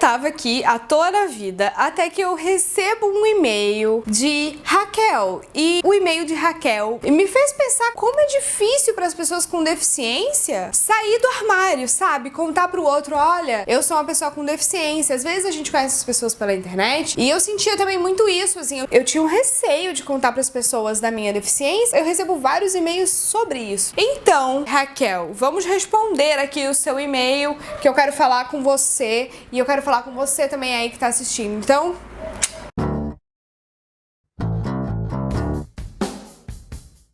tava aqui à toa da vida até que eu recebo um e-mail de Raquel. E o e-mail de Raquel me fez pensar como é difícil para as pessoas com deficiência sair do armário, sabe? Contar pro outro, olha, eu sou uma pessoa com deficiência. Às vezes a gente conhece as pessoas pela internet e eu sentia também muito isso, assim, eu tinha um receio de contar para as pessoas da minha deficiência. Eu recebo vários e-mails sobre isso. Então, Raquel, vamos responder aqui o seu e-mail, que eu quero falar com você e eu quero falar com você também aí que tá assistindo. Então,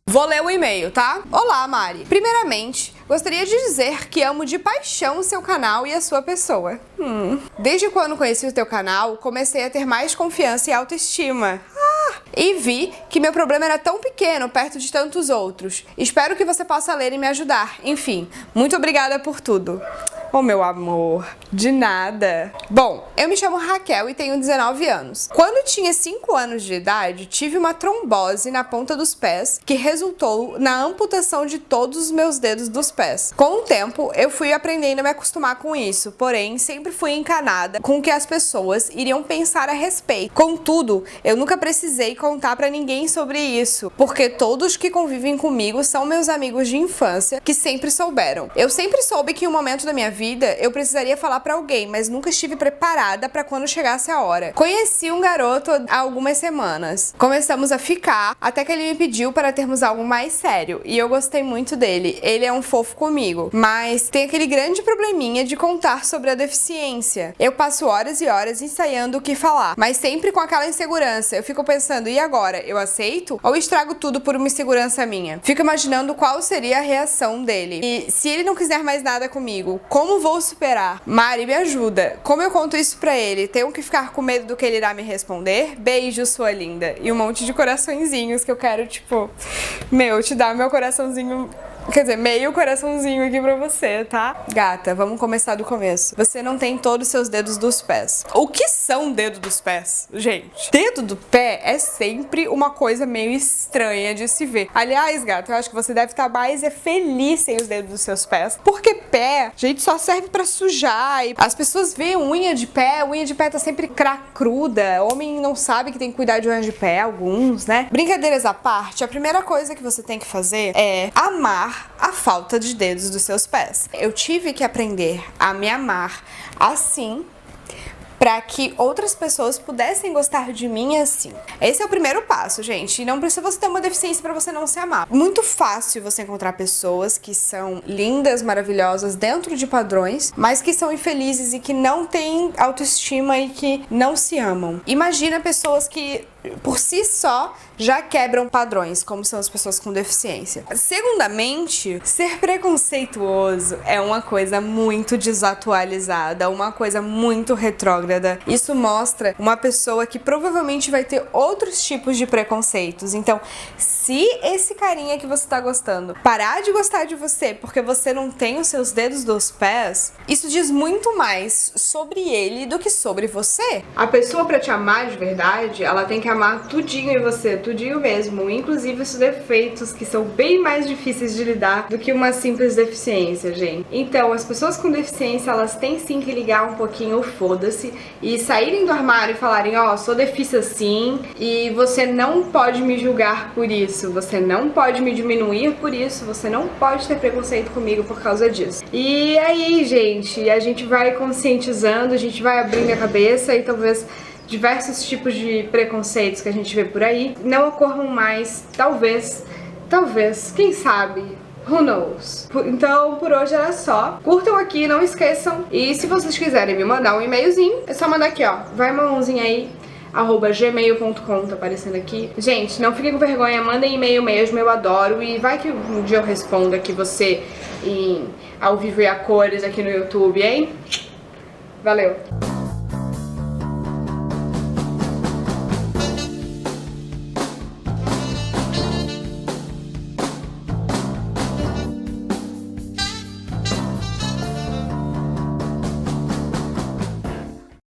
vou ler o e-mail, tá? Olá, Mari. Primeiramente, gostaria de dizer que amo de paixão o seu canal e a sua pessoa. Desde quando conheci o teu canal, comecei a ter mais confiança e autoestima. E vi que meu problema era tão pequeno perto de tantos outros. Espero que você possa ler e me ajudar. Enfim, muito obrigada por tudo. Oh, meu amor, de nada. Bom, eu me chamo Raquel e tenho 19 anos. Quando tinha 5 anos de idade, tive uma trombose na ponta dos pés que resultou na amputação de todos os meus dedos dos pés. Com o tempo, eu fui aprendendo a me acostumar com isso, porém, sempre fui encanada com o que as pessoas iriam pensar a respeito. Contudo, eu nunca precisei contar pra ninguém sobre isso, porque todos que convivem comigo são meus amigos de infância que sempre souberam. Eu sempre soube que em um momento da minha vida eu precisaria falar pra alguém, mas nunca estive preparada pra quando chegasse a hora. Conheci um garoto há algumas semanas. Começamos a ficar, até que ele me pediu para termos algo mais sério, e eu gostei muito dele. Ele é um fofo comigo, mas tem aquele grande probleminha de contar sobre a deficiência. Eu passo horas e horas ensaiando o que falar, mas sempre com aquela insegurança. Eu fico pensando, e agora? Eu aceito? Ou estrago tudo por uma insegurança minha? Fico imaginando qual seria a reação dele. E se ele não quiser mais nada comigo, como vou superar? Mari, me ajuda. Como eu conto isso pra ele? Tenho que ficar com medo do que ele irá me responder? Beijo, sua linda. E um monte de coraçõezinhos que eu quero, tipo, te dar meu coraçãozinho. Quer dizer, meio coraçãozinho aqui pra você, tá? Gata, vamos começar do começo. Você não tem todos os seus dedos dos pés. O que são dedos dos pés, gente? Dedo do pé é sempre uma coisa meio estranha de se ver. Aliás, gata, eu acho que você deve estar mais feliz sem os dedos dos seus pés. Porque pé, gente, só serve pra sujar. E as pessoas veem unha de pé tá sempre cracruda. Homem não sabe que tem que cuidar de unha de pé, alguns, né? Brincadeiras à parte, a primeira coisa que você tem que fazer é amar a falta de dedos dos seus pés. Eu tive que aprender a me amar assim para que outras pessoas pudessem gostar de mim assim. Esse é o primeiro passo, gente. E não precisa você ter uma deficiência para você não se amar. Muito fácil você encontrar pessoas que são lindas, maravilhosas, dentro de padrões, mas que são infelizes e que não têm autoestima e que não se amam. Imagina pessoas que por si só já quebram padrões, como são as pessoas com deficiência. Segundamente, ser preconceituoso é uma coisa muito desatualizada, uma coisa muito retrógrada. Isso mostra uma pessoa que provavelmente vai ter outros tipos de preconceitos. Então, se esse carinha que você tá gostando parar de gostar de você porque você não tem os seus dedos dos pés, isso diz muito mais sobre ele do que sobre você. A pessoa, pra te amar de verdade, ela tem que amar tudinho em você, tudinho mesmo, inclusive os defeitos, que são bem mais difíceis de lidar do que uma simples deficiência, gente. Então, as pessoas com deficiência, elas têm sim que ligar um pouquinho o foda-se e saírem do armário e falarem, ó, sou deficiente sim, e você não pode me julgar por isso, você não pode me diminuir por isso, você não pode ter preconceito comigo por causa disso. E aí, gente, a gente vai conscientizando, a gente vai abrindo a cabeça e talvez diversos tipos de preconceitos que a gente vê por aí não ocorram mais, talvez, quem sabe, who knows? Então, por hoje era só. Curtam aqui, não esqueçam. E se vocês quiserem me mandar um e-mailzinho, é só mandar aqui, ó, vai uma mãozinha aí, @gmail.com, tá aparecendo aqui. Gente, não fiquem com vergonha, mandem e-mail mesmo, eu adoro. E vai que um dia eu respondo aqui você ao vivo e a cores aqui no YouTube, hein? Valeu!